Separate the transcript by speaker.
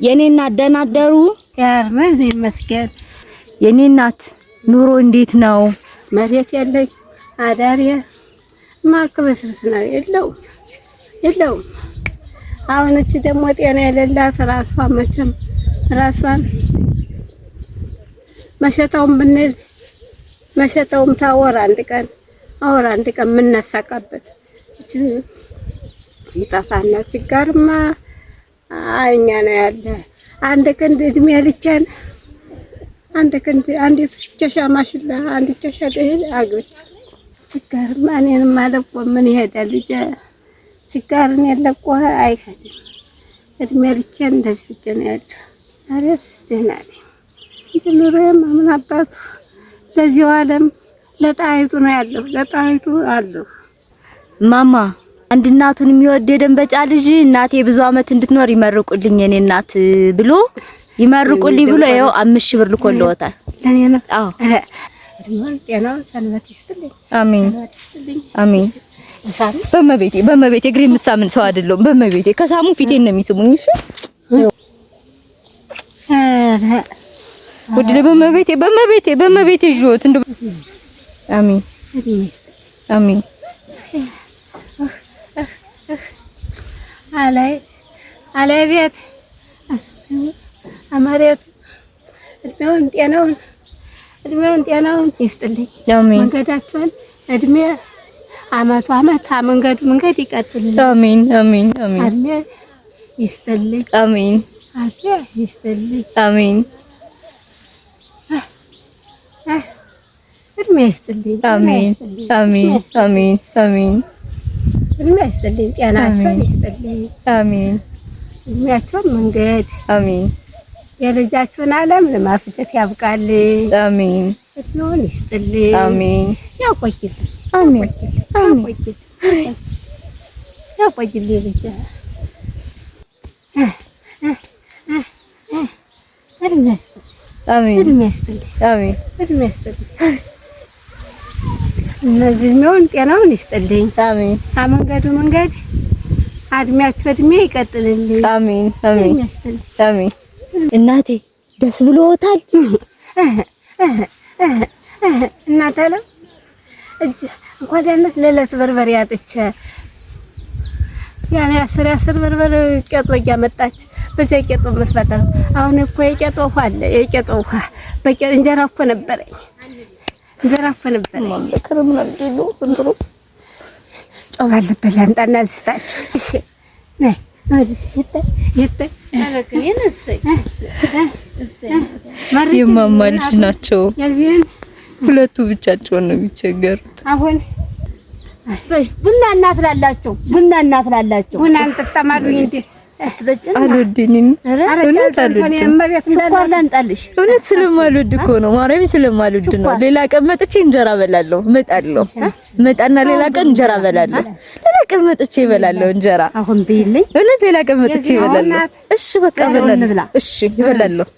Speaker 1: የኔ እናት ደህና አደሩ?
Speaker 2: ያርመን ይመስገን።
Speaker 1: የኔ እናት ኑሮ እንዴት ነው?
Speaker 2: መሬት የለኝ አዳሪ ማከበስስ ነው የለውም። አሁን እቺ ደግሞ ጤና የሌላት ራሷን መቼም ራሷን መሸታውን ብንል መሸታውም ታወራ አንድ ቀን የምናሳቃበት እቺ ይጣፋና ችግርማ እኛ ነው ያለ አንድ ክንድ እድሜ ልኬን አንድ ክንድ አንዲት ቸሻ ማሽላ አንድ ቸሻ ደህል አግብቻ ችግርማ እኔንም አለቆ ምን ይሄዳል ልጅ ችግርን የለቆ አይከድም እድሜ ልኬን እንደዚህ ነው ያለ አሬስ ደህና ነኝ እንድኖርም ምን አባቱ ለዚህ ዓለም ለጣይቱ ነው ያለው ለጣይቱ አለው
Speaker 1: ማማ አንድ እናቱን የሚወድ የደንበጫ ልጅ እናቴ ብዙ አመት እንድትኖር ይመርቁልኝ የኔ እናት ብሎ ይመርቁልኝ ብሎ ይኸው 5000 ብር ልኮልዎታል።
Speaker 2: ለኔ ነው።
Speaker 1: አዎ
Speaker 2: ጤና ሰንበት ይስጥልኝ።
Speaker 1: አሜን አሜን። በመቤቴ እግሬ ምሳምን ሰው አይደለም። በመቤቴ ከሳሙ ፊቴን ነው የሚስሙኝ። እሺ ወዲ በመቤቴ ጆት እንደ አሜን አሜን። አላይ ቤት አማሬት እድሜውን ጤናውን ይስጥልኝ። አሜን። መንገዳቸውን እድሜ አመት መንገድ ይቀጥልልኝ። አሜን አሜን አሜን። እድሜ ይስጥልኝ። አሜን ይስጥልኝ። አሜን እድሜ ይስጥልኝ። አሜን አሜን አሜን አሜን። እድሜ ይስጥልኝ። ጤናቸውን ይስጥልኝ። አሜን። እድሜያቸውን መንገድ አሜን። የልጃቸውን ዓለም ለማፍጨት ያብቃልኝ። አሜን። እድሜውን ይስጥልኝ። አሜን። ያቆይልኝ። አሜን አሜን። ያቆይልኝ ልጅ እድሜ አሜን። እድሜ ይስጥልኝ። አሜን። እድሜ ይስጥልኝ። እነዚህ ነው ጤናውን ይስጥልኝ። አሜን። መንገድ እድሜያቸው እድሜ ይቀጥልልኝ። አሜን አሜን አሜን። እናቴ ደስ ብሎታል? እናቴ አለ እጅ እንኳን ያነት ለለት በርበሬ አጥቼ ያኔ 10 በርበሬ ቄጦ እያመጣች በዚያ ቄጦ መስፈታ አሁን እኮ የቄጦ ውሃ አለ የቄጦ ውሃ እንጀራ እኮ ነበረኝ ማምለከረም ነው እንዴ ዝንድሮ ጾም አለበት ላንጣና ልስጣችሁ። እሺ ነይ የማማ ልጅ ናቸው። ሁለቱ ብቻቸውን ነው የሚቸገሩት። አሁን ቡና እናፍላላችሁ ቡና እንጠጣማሉ እንዴ አልወድኝም። እውነት ስለማልወድ እኮ ነው። ማርያም ስለማልወድ ነው። ሌላ ቀን መጥቼ እንጀራ በላለሁ መጣና ሌላ ቀን እንጀራ በላለሁ። ሌላ ቀን መጥቼ እበላለሁ እንጀራ። አሁን በይልኝ እውነት ሌላ ቀን መጥቼ እበላለሁ። እሺ በቃ እበላለሁ። እሺ እበላለሁ።